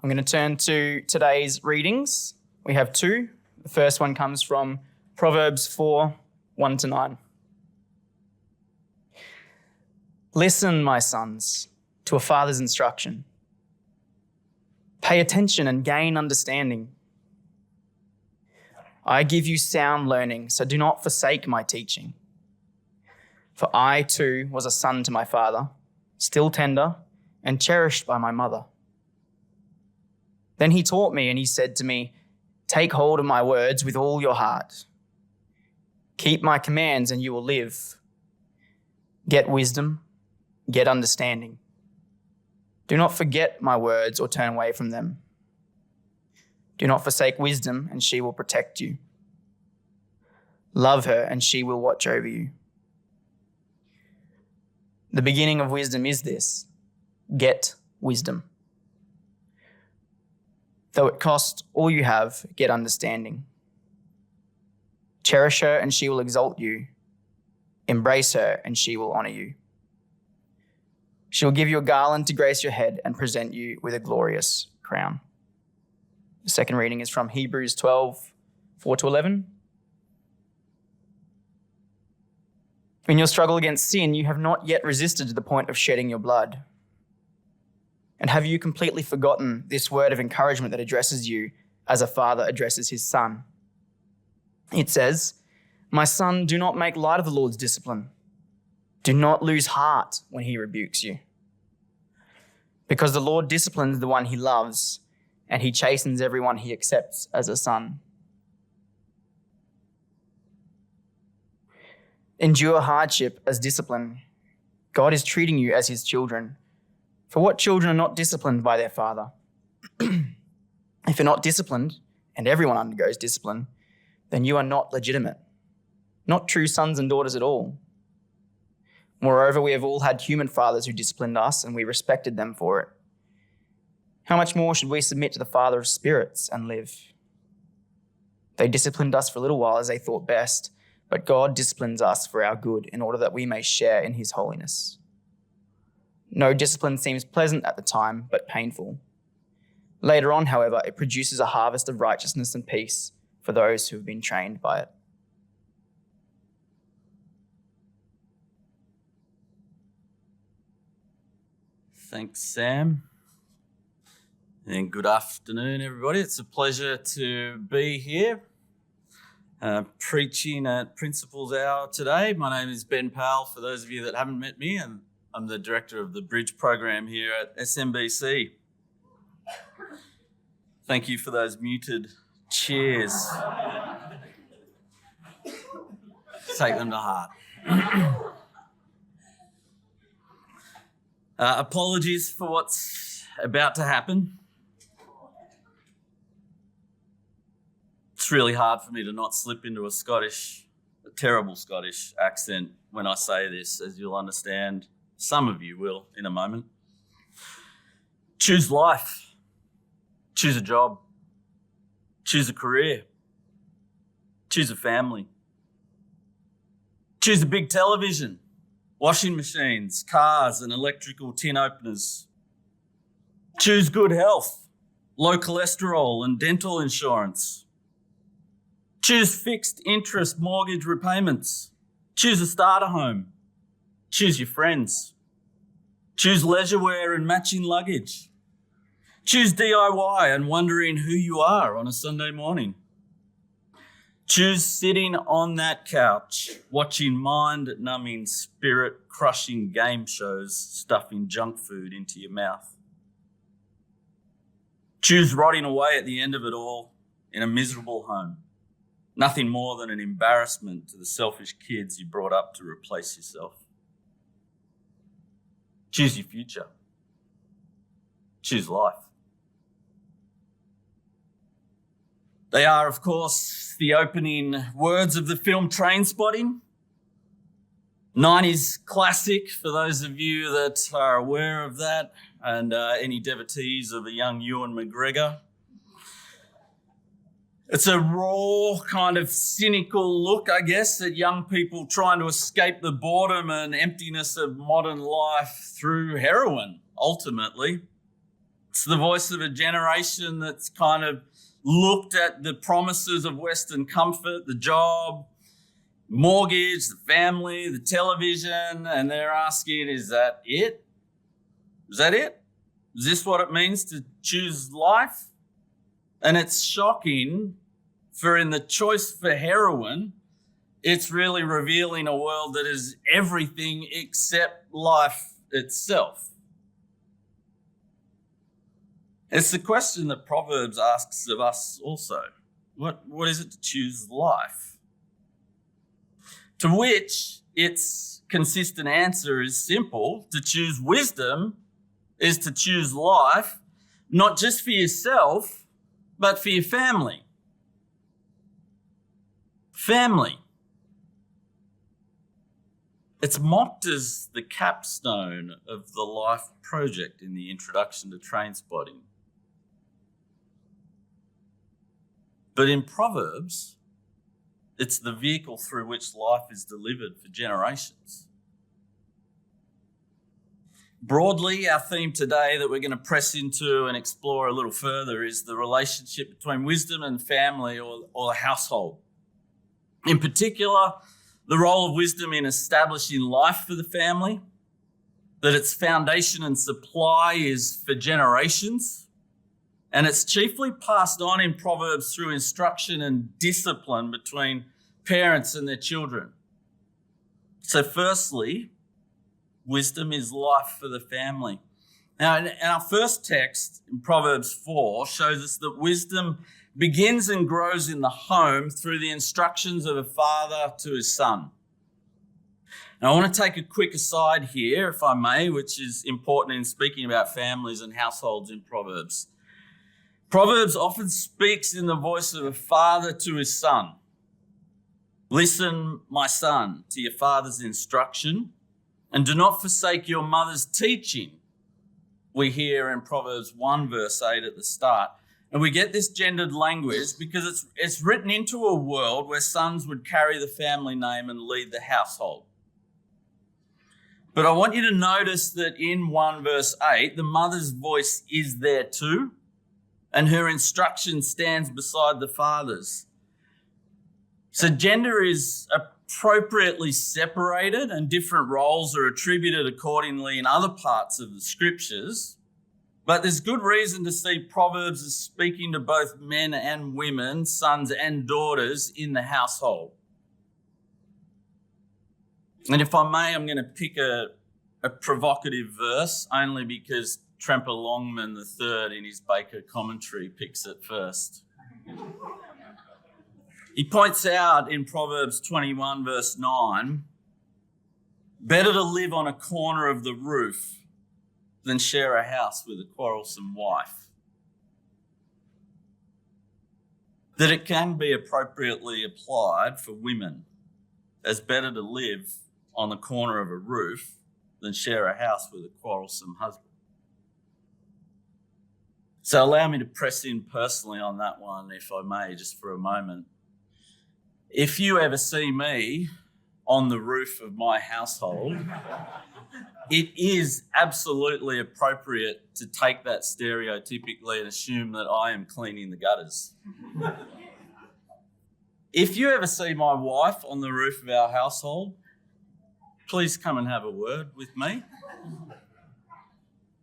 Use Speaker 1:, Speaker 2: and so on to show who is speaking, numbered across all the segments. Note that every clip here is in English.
Speaker 1: I'm going to turn to today's readings. We have two. The first one comes from Proverbs 4, 1-9. Listen, my sons, to a father's instruction. Pay attention and gain understanding. I give you sound learning, so do not forsake my teaching. For I too was a son to my father, still tender and cherished by my mother. Then he taught me and he said to me, take hold of my words with all your heart. Keep my commands and you will live. Get wisdom, get understanding. Do not forget my words or turn away from them. Do not forsake wisdom and she will protect you. Love her and she will watch over you. The beginning of wisdom is this: get wisdom. Though it cost all you have, get understanding. Cherish her and she will exalt you. Embrace her and she will honor you. She will give you a garland to grace your head and present you with a glorious crown. The second reading is from Hebrews 12, 4-11. In your struggle against sin, you have not yet resisted to the point of shedding your blood. And have you completely forgotten this word of encouragement that addresses you as a father addresses his son? It says, my son, do not make light of the Lord's discipline. Do not lose heart when he rebukes you. Because the Lord disciplines the one he loves, and he chastens everyone he accepts as a son. Endure hardship as discipline. God is treating you as his children. For what children are not disciplined by their father? If you're not disciplined, and everyone undergoes discipline, then you are not legitimate, not true sons and daughters at all. Moreover, we have all had human fathers who disciplined us, and we respected them for it. How much more should we submit to the Father of spirits and live? They disciplined us for a little while as they thought best, but God disciplines us for our good in order that we may share in his holiness. No discipline seems pleasant at the time, but painful. Later on, however, it produces a harvest of righteousness and peace for those who have been trained by it.
Speaker 2: Thanks, Sam. And good afternoon, everybody. It's a pleasure to be here preaching at Principals Hour today. My name is Ben Powell, for those of you that haven't met me, and I'm the director of the Bridge program here at SMBC. Thank you for those muted cheers. Take them to heart. Apologies for what's about to happen. It's really hard for me to not slip into a terrible Scottish accent when I say this, as you'll understand. Some of you will in a moment. Choose life. Choose a job. Choose a career. Choose a family. Choose a big television, washing machines, cars and electrical tin openers. Choose good health, low cholesterol and dental insurance. Choose fixed interest mortgage repayments. Choose a starter home. Choose your friends. Choose leisure wear and matching luggage. Choose DIY and wondering who you are on a Sunday morning. Choose sitting on that couch, watching mind-numbing, spirit-crushing game shows, stuffing junk food into your mouth. Choose rotting away at the end of it all in a miserable home. Nothing more than an embarrassment to the selfish kids you brought up to replace yourself. Choose your future. Choose life. They are, of course, the opening words of the film Trainspotting. 90s classic for those of you that are aware of that, and any devotees of a young Ewan McGregor. It's a raw, kind of cynical look, I guess, at young people trying to escape the boredom and emptiness of modern life through heroin, ultimately. It's the voice of a generation that's kind of looked at the promises of Western comfort, the job, mortgage, the family, the television, and they're asking, is that it? Is that it? Is this what it means to choose life? And it's shocking, for in the choice for heroin, it's really revealing a world that is everything except life itself. It's the question that Proverbs asks of us also. What is it to choose life? To which its consistent answer is simple. To choose wisdom is to choose life, not just for yourself, but for your family. Family. It's mocked as the capstone of the life project in the introduction to Trainspotting. But in Proverbs, it's the vehicle through which life is delivered for generations. Broadly, our theme today that we're going to press into and explore a little further is the relationship between wisdom and family or household. In particular, the role of wisdom in establishing life for the family, that its foundation and supply is for generations, and it's chiefly passed on in Proverbs through instruction and discipline between parents and their children. So firstly, wisdom is life for the family. Now, in our first text in Proverbs 4 shows us that wisdom begins and grows in the home through the instructions of a father to his son. Now, I want to take a quick aside here, if I may, which is important in speaking about families and households in Proverbs. Proverbs often speaks in the voice of a father to his son. Listen, my son, to your father's instruction, and do not forsake your mother's teaching. We hear in Proverbs 1 verse 8 at the start. And we get this gendered language because it's written into a world where sons would carry the family name and lead the household. But I want you to notice that in 1 verse 8, the mother's voice is there too, and her instruction stands beside the father's. So gender is appropriately separated and different roles are attributed accordingly in other parts of the scriptures. But there's good reason to see Proverbs as speaking to both men and women, sons and daughters in the household. And if I may, I'm going to pick a provocative verse only because Tremper Longman III in his Baker commentary picks it first. He points out in Proverbs 21 verse 9, better to live on a corner of the roof than share a house with a quarrelsome wife. That it can be appropriately applied for women as better to live on the corner of a roof than share a house with a quarrelsome husband. So allow me to press in personally on that one, if I may, just for a moment. If you ever see me on the roof of my household, it is absolutely appropriate to take that stereotypically and assume that I am cleaning the gutters. If you ever see my wife on the roof of our household, please come and have a word with me.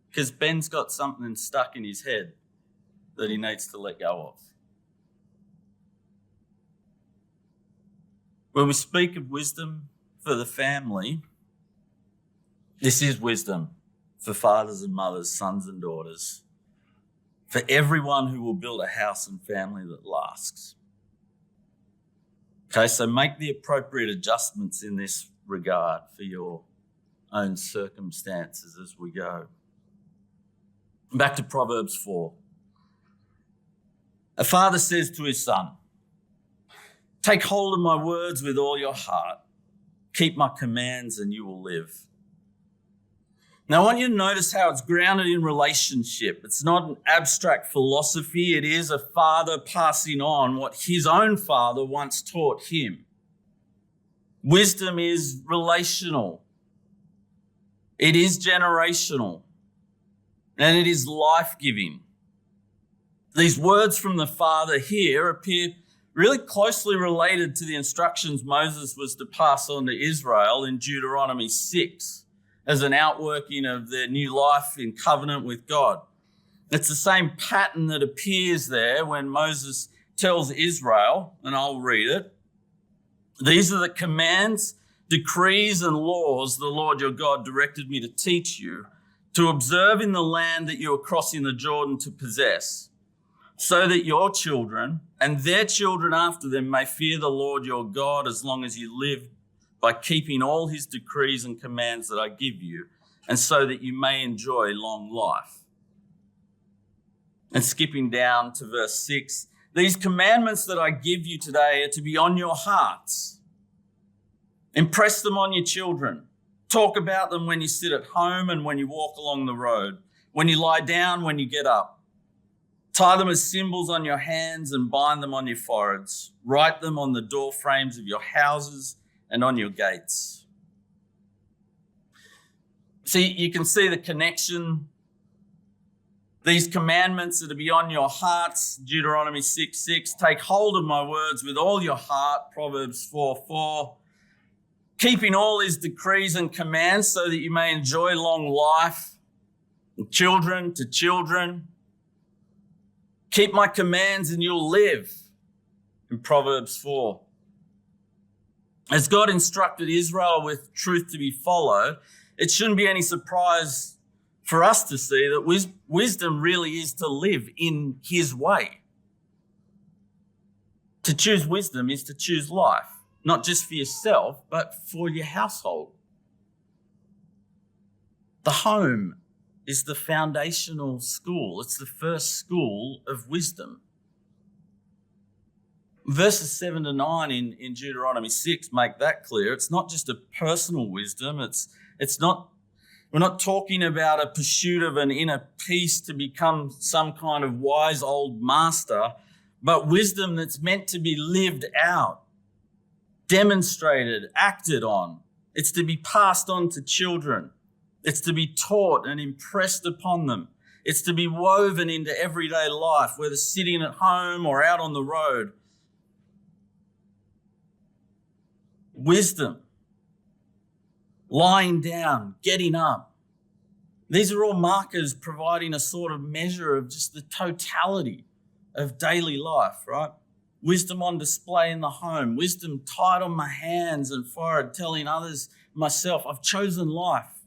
Speaker 2: Because Ben's got something stuck in his head that he needs to let go of. When we speak of wisdom for the family, this is wisdom for fathers and mothers, sons and daughters, for everyone who will build a house and family that lasts. Okay, so make the appropriate adjustments in this regard for your own circumstances as we go. Back to Proverbs 4. A father says to his son, take hold of my words with all your heart. Keep my commands and you will live. Now, I want you to notice how it's grounded in relationship. It's not an abstract philosophy. It is a father passing on what his own father once taught him. Wisdom is relational. It is generational. and it is life-giving. These words from the Father here appear really closely related to the instructions Moses was to pass on to Israel in Deuteronomy 6 as an outworking of their new life in covenant with God. It's the same pattern that appears there when Moses tells Israel, and I'll read it, "These are the commands, decrees, and laws the Lord your God directed me to teach you, to observe in the land that you are crossing the Jordan to possess, so that your children and their children after them may fear the Lord your God as long as you live, by keeping all his decrees and commands that I give you, and so that you may enjoy long life." And skipping down to verse 6, "These commandments that I give you today are to be on your hearts. Impress them on your children. Talk about them when you sit at home and when you walk along the road, when you lie down, when you get up. Tie them as symbols on your hands and bind them on your foreheads. Write them on the door frames of your houses and on your gates." See, you can see the connection. "These commandments are to be on your hearts," Deuteronomy 6:6. "Take hold of my words with all your heart," Proverbs 4:4. "Keeping all his decrees and commands so that you may enjoy long life, and children to children. Keep my commands and you'll live," in Proverbs 4. As God instructed Israel with truth to be followed, it shouldn't be any surprise for us to see that wisdom really is to live in his way. To choose wisdom is to choose life, not just for yourself, but for your household. The home is the foundational school. It's the first school of wisdom. Verses 7 to 9 in Deuteronomy 6 make that clear. It's not just a personal wisdom. We're not talking about a pursuit of an inner peace to become some kind of wise old master, but wisdom that's meant to be lived out, demonstrated, acted on. It's to be passed on to children. It's to be taught and impressed upon them. It's to be woven into everyday life, whether sitting at home or out on the road. Wisdom, lying down, getting up. These are all markers providing a sort of measure of just the totality of daily life, right? Wisdom on display in the home, wisdom tied on my hands and forehead, telling others, myself, I've chosen life.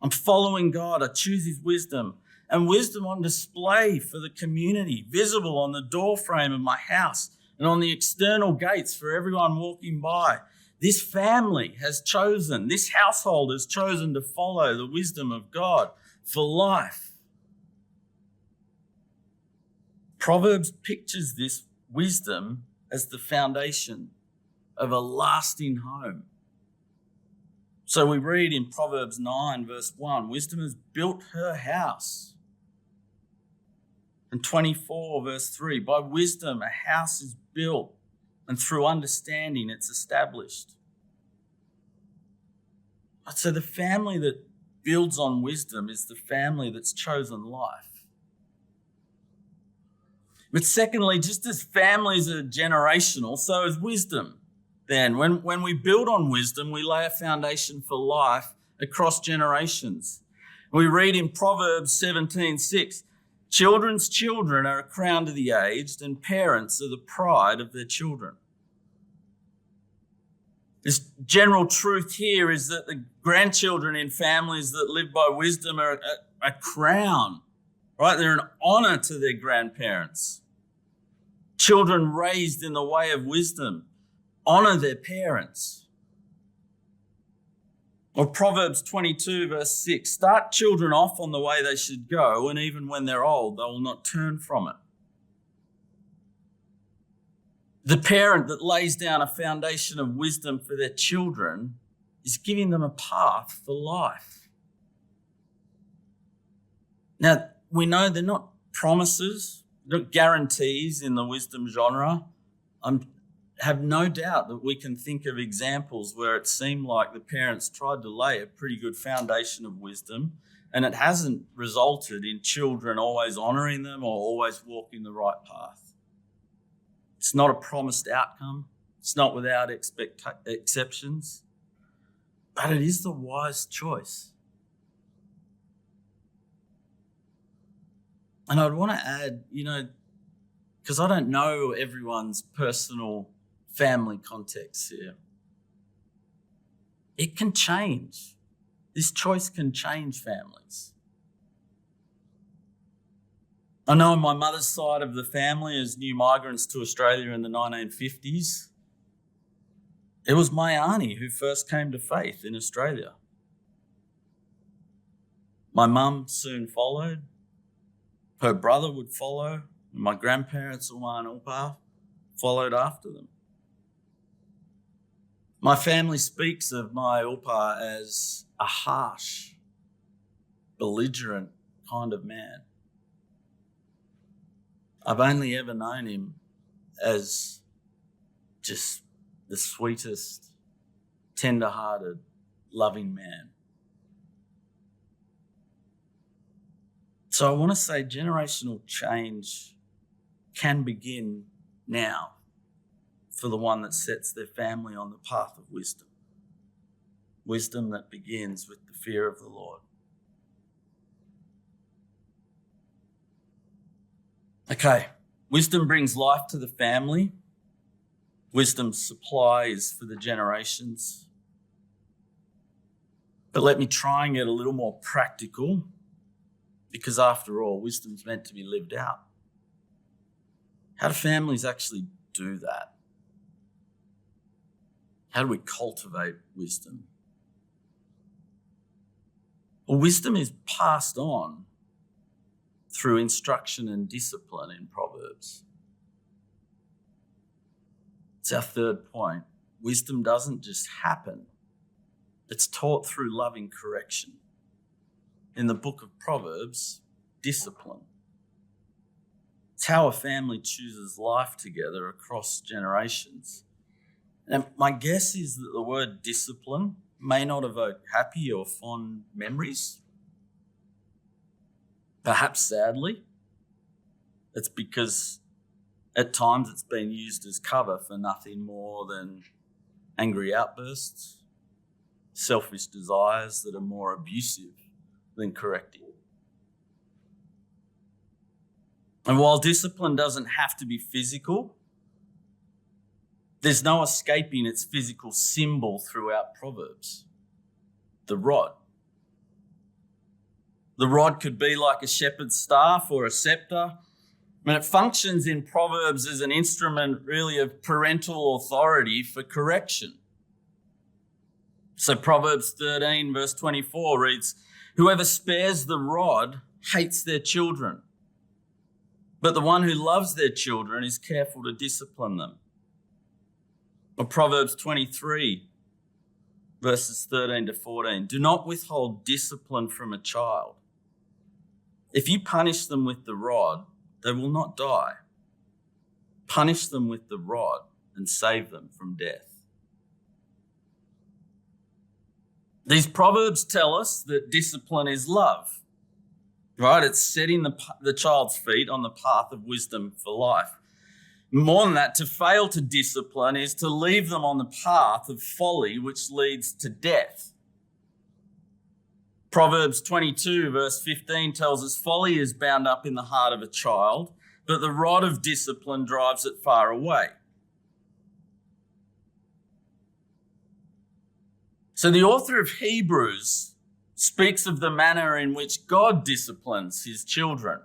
Speaker 2: I'm following God. I choose his wisdom. And wisdom on display for the community, visible on the doorframe of my house and on the external gates for everyone walking by. This family has chosen, this household has chosen to follow the wisdom of God for life. Proverbs pictures this wisdom as the foundation of a lasting home. So we read in Proverbs 9, verse 1, wisdom has built her house. And 24, verse 3, by wisdom a house is built, and through understanding it's established. So the family that builds on wisdom is the family that's chosen life. But secondly, just as families are generational, so is wisdom. Then, when we build on wisdom, we lay a foundation for life across generations. We read in Proverbs 17:6, children's children are a crown to the aged, and parents are the pride of their children. This general truth here is that the grandchildren in families that live by wisdom are a crown, right? They're an honor to their grandparents. Children raised in the way of wisdom honor their parents. Or Proverbs 22, verse 6, start children off on the way they should go, and even when they're old, they will not turn from it. The parent that lays down a foundation of wisdom for their children is giving them a path for life. Now, we know they're not promises, not guarantees in the wisdom genre. I have no doubt that we can think of examples where it seemed like the parents tried to lay a pretty good foundation of wisdom And it hasn't resulted in children always honouring them or always walking the right path. It's not a promised outcome. It's not without exceptions. But it is the wise choice. And I'd want to add, because I don't know everyone's personal family context here. It can change. This choice can change families. I know on my mother's side of the family, as new migrants to Australia in the 1950s, it was my auntie who first came to faith in Australia. My mum soon followed. Her brother would follow. And my grandparents, Uma and Upa, followed after them. My family speaks of my Upa as a harsh, belligerent kind of man. I've only ever known him as just the sweetest, tender-hearted, loving man. So I want to say generational change can begin now for the one that sets their family on the path of wisdom. Wisdom that begins with the fear of the Lord. Okay, wisdom brings life to the family. Wisdom's supply is for the generations. But let me try and get a little more practical, because after all, wisdom's meant to be lived out. How do families actually do that? How do we cultivate wisdom? Well, wisdom is passed on through instruction and discipline in Proverbs. It's our third point. Wisdom doesn't just happen. It's taught through loving correction. In the book of Proverbs, discipline. It's how a family chooses life together across generations. And my guess is that the word discipline may not evoke happy or fond memories. Perhaps sadly, it's because at times it's been used as cover for nothing more than angry outbursts, selfish desires that are more abusive than correcting. And while discipline doesn't have to be physical, there's no escaping its physical symbol throughout Proverbs, the rod. The rod could be like a shepherd's staff or a scepter, and it functions in Proverbs as an instrument really of parental authority for correction. So Proverbs 13 verse 24 reads, "Whoever spares the rod hates their children, but the one who loves their children is careful to discipline them." Or Proverbs 23 verses 13 to 14, "Do not withhold discipline from a child. If you punish them with the rod, they will not die. Punish them with the rod and save them from death." These Proverbs tell us that discipline is love, right? It's setting the child's feet on the path of wisdom for life. More than that, to fail to discipline is to leave them on the path of folly, which leads to death. Proverbs 22 verse 15 tells us folly is bound up in the heart of a child, but the rod of discipline drives it far away. So the author of Hebrews speaks of the manner in which God disciplines his children,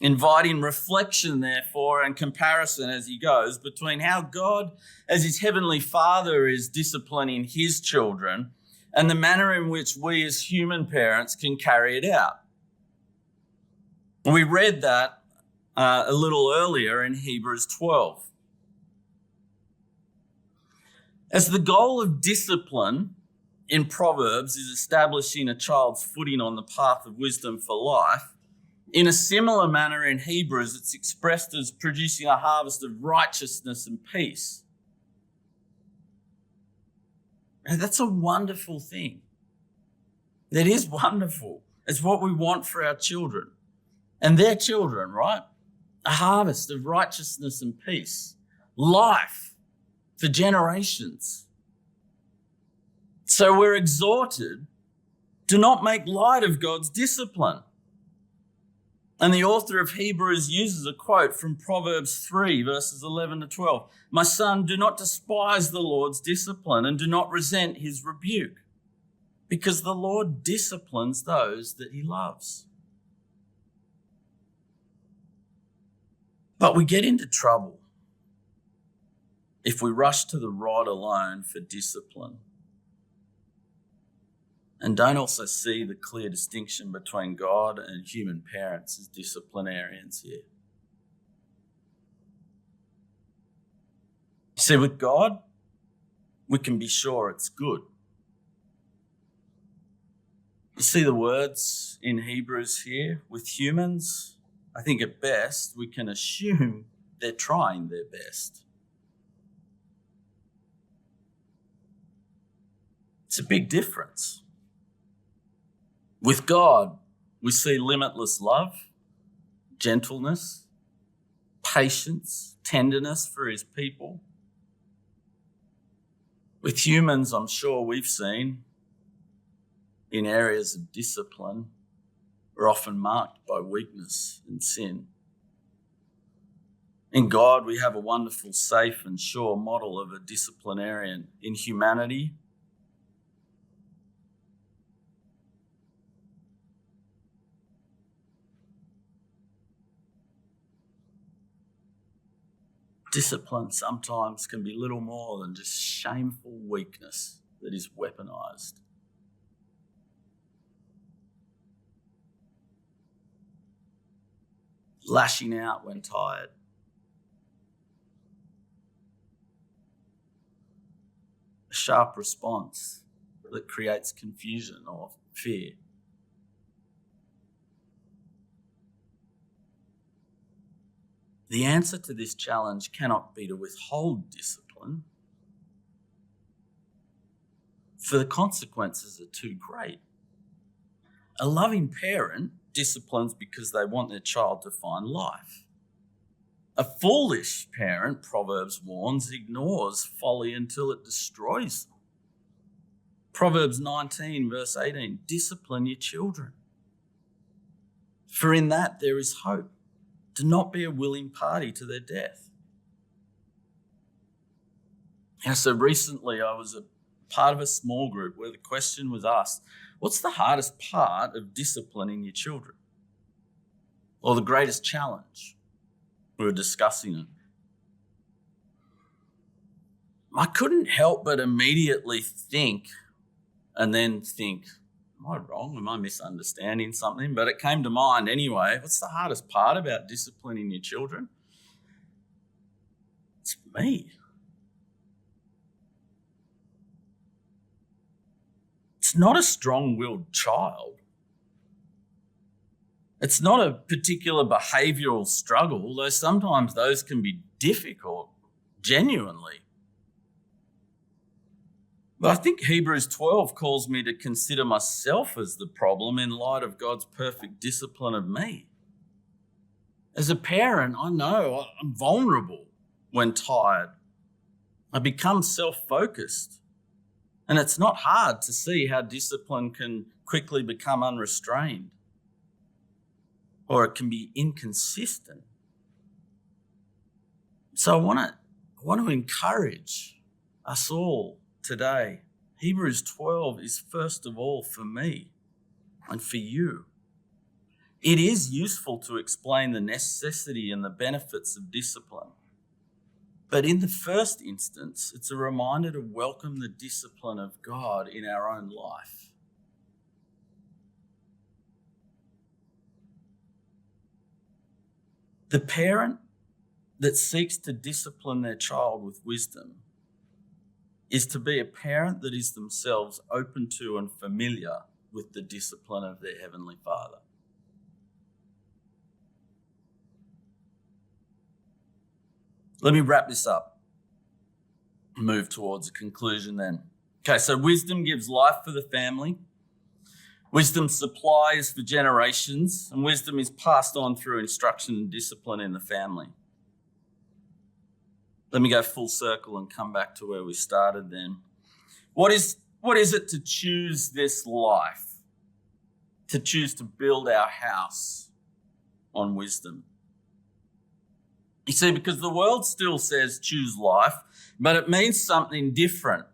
Speaker 2: inviting reflection, therefore, and comparison as he goes between how God, as his heavenly Father, is disciplining his children and the manner in which we as human parents can carry it out. We read that a little earlier in Hebrews 12. As the goal of discipline in Proverbs is establishing a child's footing on the path of wisdom for life, in a similar manner in Hebrews, it's expressed as producing a harvest of righteousness and peace. And that's a wonderful thing. It is wonderful. It's what we want for our children and their children, right? A harvest of righteousness and peace, life for generations. So we're exhorted to not make light of God's discipline. And the author of Hebrews uses a quote from Proverbs 3, verses 11 to 12. My son, do not despise the Lord's discipline and do not resent his rebuke, because the Lord disciplines those that he loves. But we get into trouble if we rush to the rod alone for discipline and don't also see the clear distinction between God and human parents as disciplinarians here. See, with God, we can be sure it's good. You see the words in Hebrews here? With humans, I think at best we can assume they're trying their best. It's a big difference. With God, we see limitless love, gentleness, patience, tenderness for his people. With humans, I'm sure we've seen in areas of discipline, we're often marked by weakness and sin. In God, we have a wonderful, safe and sure model of a disciplinarian. In humanity, discipline sometimes can be little more than just shameful weakness that is weaponized. Lashing out when tired. A sharp response that creates confusion or fear. The answer to this challenge cannot be to withhold discipline, for the consequences are too great. A loving parent disciplines because they want their child to find life. A foolish parent, Proverbs warns, ignores folly until it destroys them. Proverbs 19, verse 18, discipline your children, for in that there is hope. Do not be a willing party to their death. And so recently I was a part of a small group where the question was asked, what's the hardest part of disciplining your children? Or the greatest challenge? We were discussing it. I couldn't help but immediately think, am I wrong? Am I misunderstanding something? But it came to mind anyway. What's the hardest part about disciplining your children? It's me. It's not a strong-willed child. It's not a particular behavioural struggle, though sometimes those can be difficult, genuinely. But I think Hebrews 12 calls me to consider myself as the problem in light of God's perfect discipline of me. As a parent, I know I'm vulnerable when tired. I become self-focused. And it's not hard to see how discipline can quickly become unrestrained, or it can be inconsistent. So I want to encourage us all today. Hebrews 12 is first of all for me and for you. It is useful to explain the necessity and the benefits of discipline. But in the first instance, it's a reminder to welcome the discipline of God in our own life. The parent that seeks to discipline their child with wisdom is to be a parent that is themselves open to and familiar with the discipline of their Heavenly Father. Let me wrap this up and move towards a conclusion then. Okay, so wisdom gives life for the family. Wisdom supplies for generations, and wisdom is passed on through instruction and discipline in the family. Let me go full circle and come back to where we started then. What is it to choose this life? To choose to build our house on wisdom? You see, because the world still says choose life, but it means something different.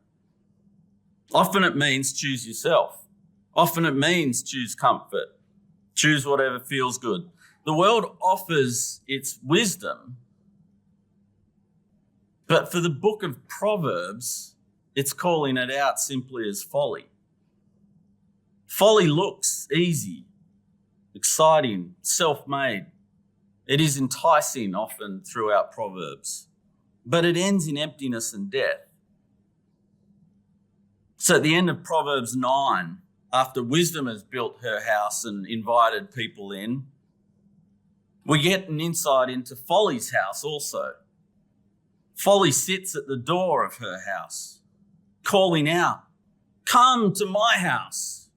Speaker 2: Often it means choose yourself. Often it means choose comfort. Choose whatever feels good. The world offers its wisdom, but for the book of Proverbs, it's calling it out simply as folly. Folly looks easy, exciting, self-made. It is enticing often throughout Proverbs, but it ends in emptiness and death. So at the end of Proverbs 9, after wisdom has built her house and invited people in, we get an insight into folly's house also. Folly sits at the door of her house, calling out, "Come to my house."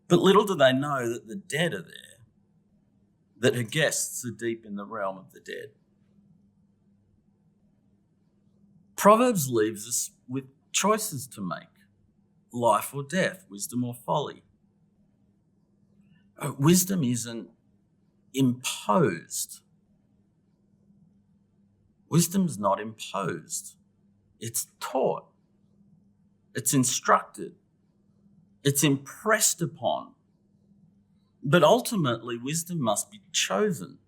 Speaker 2: But little do they know that the dead are there, that her guests are deep in the realm of the dead. Proverbs leaves us with choices to make: life or death, wisdom or folly. Wisdom isn't imposed. Wisdom's not imposed. It's taught. It's instructed. It's impressed upon. But ultimately, wisdom must be chosen.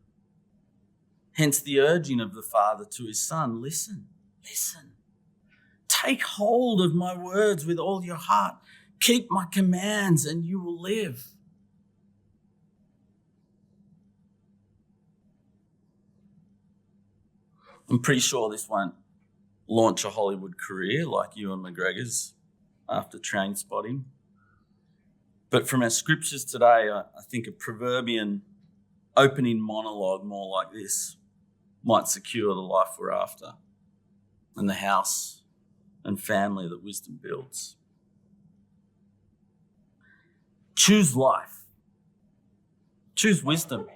Speaker 2: Hence the urging of the Father to his Son, listen. Take hold of my words with all your heart. Keep my commands and you will live. I'm pretty sure this won't launch a Hollywood career like Ewan McGregor's after Train Spotting. But from our scriptures today, I think a proverbial opening monologue more like this might secure the life we're after and the house and family that wisdom builds. Choose life. Choose wisdom.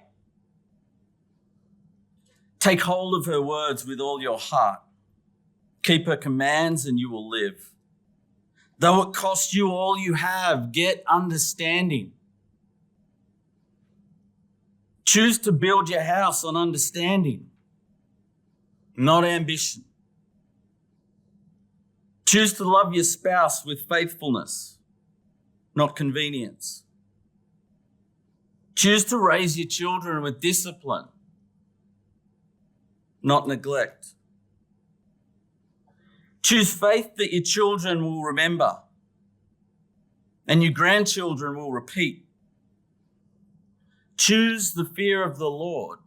Speaker 2: Take hold of her words with all your heart. Keep her commands and you will live. Though it costs you all you have, get understanding. Choose to build your house on understanding, not ambition. Choose to love your spouse with faithfulness, not convenience. Choose to raise your children with discipline, not neglect. Choose faith that your children will remember and your grandchildren will repeat. Choose the fear of the Lord.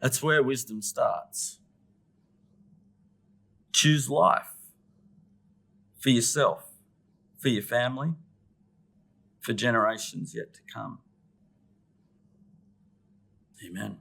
Speaker 2: That's where wisdom starts. Choose life for yourself, for your family, for generations yet to come. Amen.